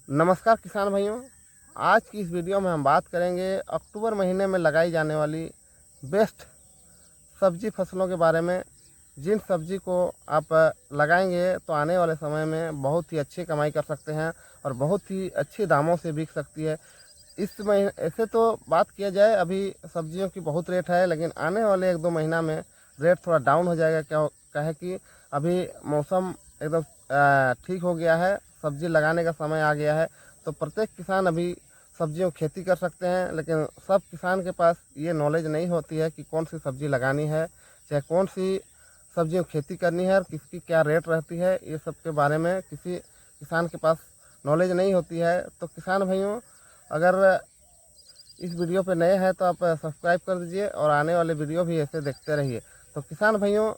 नमस्कार किसान भाइयों। आज की इस वीडियो में हम बात करेंगे अक्टूबर महीने में लगाई जाने वाली बेस्ट सब्जी फसलों के बारे में। जिन सब्जी को आप लगाएंगे तो आने वाले समय में बहुत ही अच्छी कमाई कर सकते हैं और बहुत ही अच्छे दामों से बिक सकती है। इस महीने ऐसे तो बात किया जाए अभी सब्जियों की बहुत रेट है, लेकिन आने वाले 1-2 महीना में रेट थोड़ा डाउन हो जाएगा। क्या है कि अभी मौसम एकदम ठीक हो गया है, सब्जी लगाने का समय आ गया है। तो प्रत्येक किसान अभी सब्जियों की खेती कर सकते हैं, लेकिन सब किसान के पास ये नॉलेज नहीं होती है कि कौन सी सब्जी लगानी है, चाहे कौन सी सब्जियों की खेती करनी है और किसकी क्या रेट रहती है। ये सब के बारे में किसी किसान के पास नॉलेज नहीं होती है। तो किसान भाइयों, अगर इस वीडियो पे नए हैं तो आप सब्सक्राइब कर दीजिए और आने वाले वीडियो भी ऐसे देखते रहिए। तो किसान भाइयों,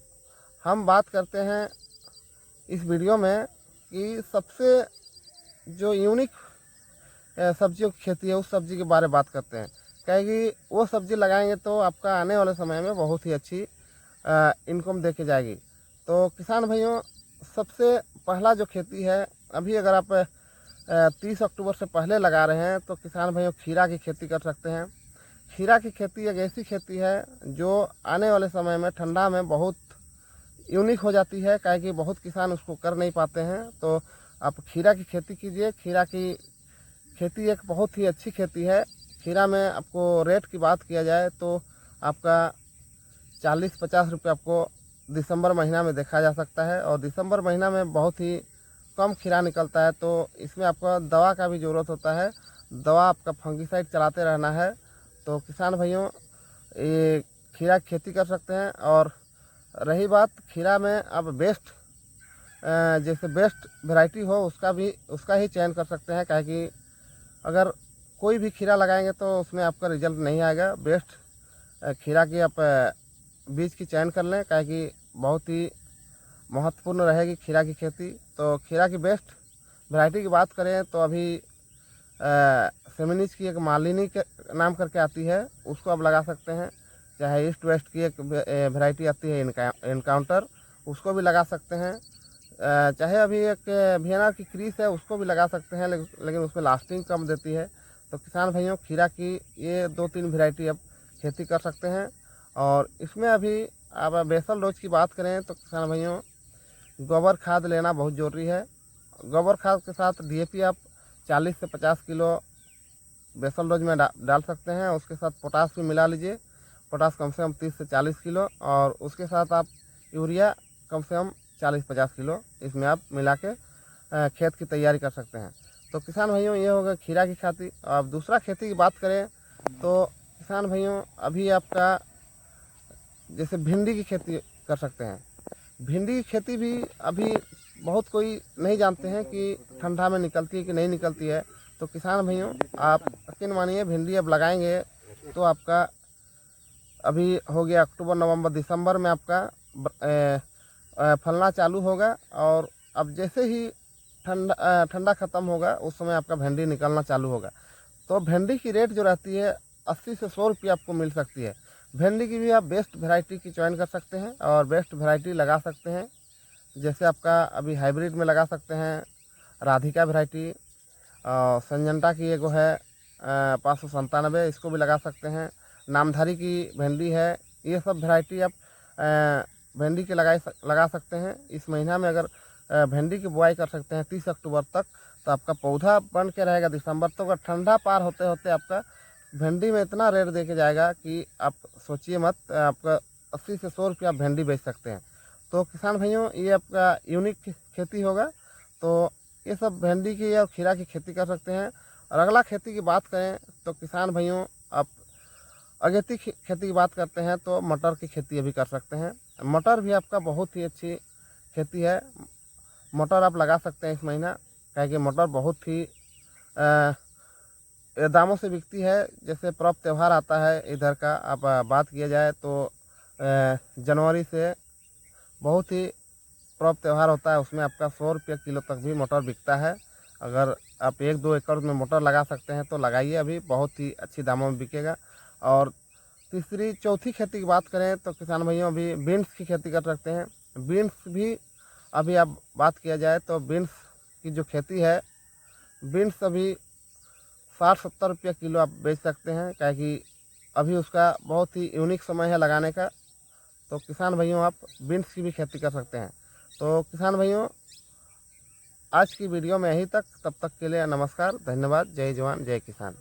हम बात करते हैं इस वीडियो में कि सबसे जो यूनिक सब्जियों की खेती है उस सब्जी के बारे में बात करते हैं। क्या है कि वो सब्जी लगाएंगे तो आपका आने वाले समय में बहुत ही अच्छी इनकम देके जाएगी। तो किसान भाइयों, सबसे पहला जो खेती है, अभी अगर आप 30 अक्टूबर से पहले लगा रहे हैं तो किसान भाइयों खीरा की खेती कर सकते हैं। खीरा की खेती एक ऐसी खेती है जो आने वाले समय में ठंडा में बहुत यूनिक हो जाती है। क्या है कि बहुत किसान उसको कर नहीं पाते हैं। तो आप खीरा की खेती कीजिए। खीरा की खेती एक बहुत ही अच्छी खेती है। खीरा में आपको रेट की बात किया जाए तो आपका 40-50 रुपये आपको दिसंबर महीना में देखा जा सकता है, और दिसंबर महीना में बहुत ही कम खीरा निकलता है। तो इसमें आपका दवा का भी ज़रूरत होता है, दवा आपका फंगिसाइड चलाते रहना है। तो किसान भाइयों, ये खीरा की खेती कर सकते हैं। और रही बात खीरा में, अब बेस्ट जैसे बेस्ट वैरायटी हो उसका ही चयन कर सकते हैं। क्या कि अगर कोई भी खीरा लगाएंगे तो उसमें आपका रिजल्ट नहीं आएगा। बेस्ट खीरा की आप बीज की चयन कर लें, क्या कि बहुत ही महत्वपूर्ण रहेगी खीरा की खेती। तो खीरा की बेस्ट वैरायटी की बात करें तो अभी सेमिनिच की एक मालिनी के नाम करके आती है, उसको आप लगा सकते हैं। चाहे ईस्ट वेस्ट की एक वैरायटी आती है इनकाउंटर, उसको भी लगा सकते हैं। चाहे अभी एक वीएनआर की क्रीस है, उसको भी लगा सकते हैं, लेकिन उसमें लास्टिंग कम देती है। तो किसान भाइयों, खीरा की ये 2-3 वैरायटी अब खेती कर सकते हैं। और इसमें अभी आप बेसल डोज की बात करें तो किसान भाइयों, गोबर खाद लेना बहुत ज़रूरी है। गोबर खाद के साथ डीएपी आप 40 से 50 किलो बेसल डोज में डाल सकते हैं। उसके साथ पोटास भी मिला लीजिए। पोटास कम से कम 30 से 40 किलो, और उसके साथ आप यूरिया कम से कम 40-50 किलो इसमें आप मिला के खेत की तैयारी कर सकते हैं। तो किसान भाइयों, ये होगा खीरा की खेती। अब दूसरा खेती की बात करें तो किसान भाइयों, अभी आपका जैसे भिंडी की खेती कर सकते हैं। भिंडी की खेती भी अभी बहुत कोई नहीं जानते हैं कि ठंडा में निकलती है कि नहीं निकलती है। तो किसान भाइयों, आप यकीन मानिए, भिंडी अब लगाएंगे तो आपका अभी हो गया अक्टूबर, नवंबर, दिसंबर में आपका फलना चालू होगा। और अब जैसे ही ठंडा ख़त्म होगा उस समय आपका भिंडी निकलना चालू होगा। तो भिंडी की रेट जो रहती है 80 से 100 रुपये आपको मिल सकती है। भिंडी की भी आप बेस्ट वैरायटी की चयन कर सकते हैं और बेस्ट वैरायटी लगा सकते हैं। जैसे आपका अभी हाइब्रिड में लगा सकते हैं राधिका वैरायटी, संजंटा की एगो है 597, इसको भी लगा सकते हैं। नामधारी की भिंडी है। ये सब वैरायटी आप भिंडी के लगा सकते हैं। इस महीना में अगर भिंडी की बुआई कर सकते हैं 30 अक्टूबर तक, तो आपका पौधा बन के रहेगा दिसंबर तक। अगर ठंडा पार होते होते आपका भिंडी में इतना रेट दे के जाएगा कि आप सोचिए मत। आपका 80 से 100 रुपया आप भिंडी बेच सकते हैं। तो किसान भाइयों, ये आपका यूनिक खेती होगा। तो ये सब भिंडी की और खीरा की खेती कर सकते हैं। और अगला खेती की बात करें तो किसान भाइयों, आप अगेती खेती की बात करते हैं तो मटर की खेती अभी कर सकते हैं। मटर भी आपका बहुत ही अच्छी खेती है। मटर आप लगा सकते हैं इस महीना। क्या है कि मटर बहुत ही दामों से बिकती है। जैसे पर्व त्यौहार आता है इधर का, आप बात किया जाए तो जनवरी से बहुत ही पर्व त्यौहार होता है, उसमें आपका 100 रुपये किलो तक भी मटर बिकता है। अगर आप 1-2 एकड़ में मटर लगा सकते हैं तो लगाइए, अभी बहुत ही अच्छी दामों में बिकेगा। और तीसरी चौथी खेती की बात करें तो किसान भाइयों, अभी बीन्स की खेती कर सकते हैं। बीन्स भी अभी आप बात किया जाए तो बीन्स की जो खेती है बीन्स अभी 60-70 रुपये किलो आप बेच सकते हैं, क्या कि अभी उसका बहुत ही यूनिक समय है लगाने का। तो किसान भाइयों, आप बीन्स की भी खेती कर सकते हैं। तो किसान भाइयों, आज की वीडियो में यहीं तक। तब तक के लिए नमस्कार, धन्यवाद। जय जवान जय किसान।